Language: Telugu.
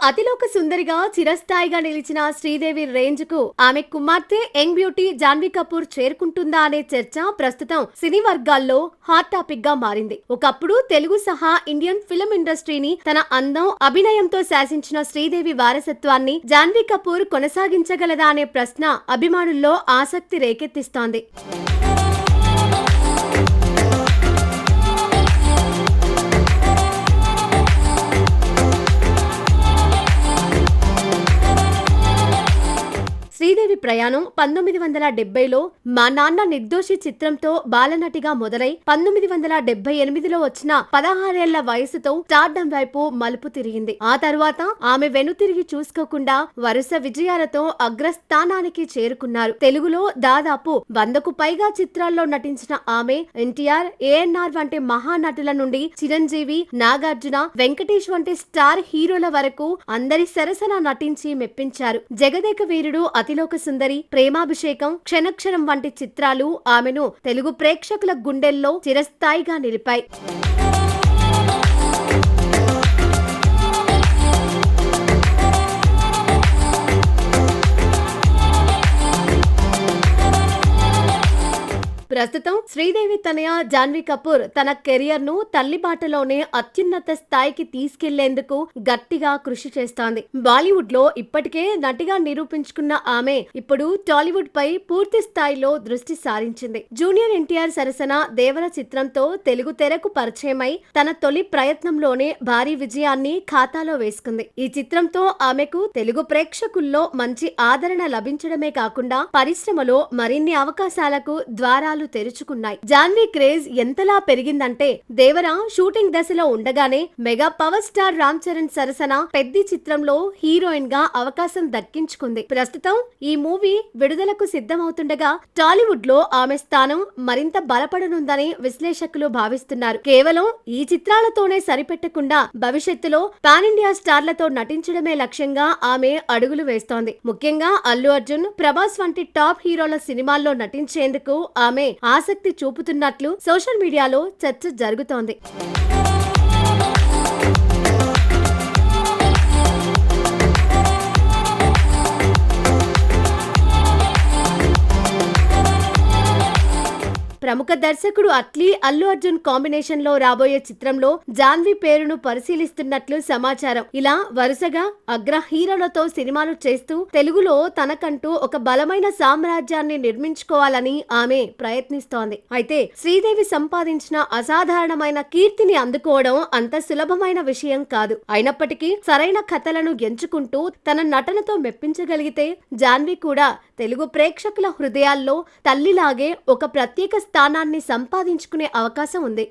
అతిలోక సుందరిగా చిరస్థాయిగా నిలిచిన శ్రీదేవి రేంజ్ కు ఆమె కుమార్తె యంగ్ బ్యూటీ జాన్వీ కపూర్ చేరుకుంటుందా అనే చర్చ ప్రస్తుతం సినీ వర్గాల్లో హాట్ టాపిక్ గా మారింది. ఒకప్పుడు తెలుగు సహా ఇండియన్ ఫిల్మ్ ఇండస్ట్రీని తన అందం, అభినయంతో శాసించిన శ్రీదేవి వారసత్వాన్ని జాన్వీ కపూర్ కొనసాగించగలదా అనే ప్రశ్న అభిమానుల్లో ఆసక్తి రేకెత్తిస్తోంది. శ్రీదేవి ప్రయాణం 1970లో మా నాన్న నిర్దోషి చిత్రంతో బాలనటిగా మొదలై 1978లో వచ్చిన 16 ఏళ్ల వయసుతో స్టార్డమ్ వైపు మలుపు తిరిగింది. ఆ తర్వాత ఆమె వెనుతిరిగి చూసుకోకుండా వరుస విజయాలతో అగ్రస్థానానికి చేరుకున్నారు. తెలుగులో దాదాపు 100కు పైగా చిత్రాల్లో నటించిన ఆమె ఎన్టీఆర్, ఏఎన్ఆర్ వంటి మహానటుల నుండి చిరంజీవి, నాగార్జున, వెంకటేష్ వంటి స్టార్ హీరోల వరకు అందరి సరసన నటించి మెప్పించారు. జగదేక వీరుడు, అతిలోక సుందరి, ప్రేమాభిషేకం, క్షణక్షణం వంటి చిత్రాలు ఆమెను తెలుగు ప్రేక్షకుల గుండెల్లో చిరస్థాయిగా నిలిపాయి. ప్రస్తుతం శ్రీదేవి తనయ జాన్వీ కపూర్ తన కెరియర్ ను తల్లి బాటలోనే అత్యున్నత స్థాయికి తీసుకెళ్లేందుకు గట్టిగా కృషి చేస్తోంది. బాలీవుడ్ లో ఇప్పటికే నటిగా నిరూపించుకున్న ఆమె ఇప్పుడు టాలీవుడ్ పై పూర్తి స్థాయిలో దృష్టి సారించింది. జూనియర్ ఎన్టీఆర్ సరసన దేవర చిత్రంతో తెలుగు తెరకు పరిచయమై తన తొలి ప్రయత్నంలోనే భారీ విజయాన్ని ఖాతాలో వేసుకుంది. ఈ చిత్రంతో ఆమెకు తెలుగు ప్రేక్షకుల్లో మంచి ఆదరణ లభించడమే కాకుండా పరిశ్రమలో మరిన్ని అవకాశాలకు ద్వారాలు తెరుచుకున్నాయి. జాన్వీ క్రేజ్ ఎంతలా పెరిగిందంటే దేవర షూటింగ్ దశలో ఉండగానే mega power star Ram Charan సరసన పెద్ది చిత్రంలో హీరోయిన్ గా అవకాశం దక్కించుకుంది. ప్రస్తుతం ఈ మూవీ విడుదలకు సిద్ధమవుతుండగా టాలీవుడ్ లో ఆమె స్థానం మరింత బలపడనుందని విశ్లేషకులు భావిస్తున్నారు. కేవలం ఈ చిత్రాలతోనే సరిపెట్టకుండా భవిష్యత్తులో పాన్ ఇండియా స్టార్లతో నటించడమే లక్ష్యంగా ఆమె అడుగులు వేస్తోంది. ముఖ్యంగా అల్లు అర్జున్, ప్రభాస్ వంటి టాప్ హీరోల సినిమాల్లో నటించేందుకు ఆమె ఆసక్తి చూపుతున్నట్లు సోషల్ మీడియాలో చర్చ జరుగుతోంది. ప్రముఖ దర్శకుడు అట్లీ, అల్లు అర్జున్ కాంబినేషన్ లో రాబోయే చిత్రంలో జాన్వీ పేరును పరిశీలిస్తున్నట్లు సమాచారం. ఇలా వరుసగా అగ్ర హీరోలతో సినిమాలు చేస్తూ తెలుగులో తనకంటూ ఒక బలమైన సామ్రాజ్యాన్ని నిర్మించుకోవాలని ఆమె ప్రయత్నిస్తోంది. అయితే శ్రీదేవి సంపాదించిన అసాధారణమైన కీర్తిని అందుకోవడం అంత సులభమైన విషయం కాదు. అయినప్పటికీ సరైన కథలను ఎంచుకుంటూ తన నటనతో మెప్పించగలిగితే జాన్వీ కూడా తెలుగు ప్రేక్షకుల హృదయాల్లో తల్లిలాగే ఒక ప్రత్యేక స్థానాన్ని సంపాదించుకునే అవకాశం ఉంది.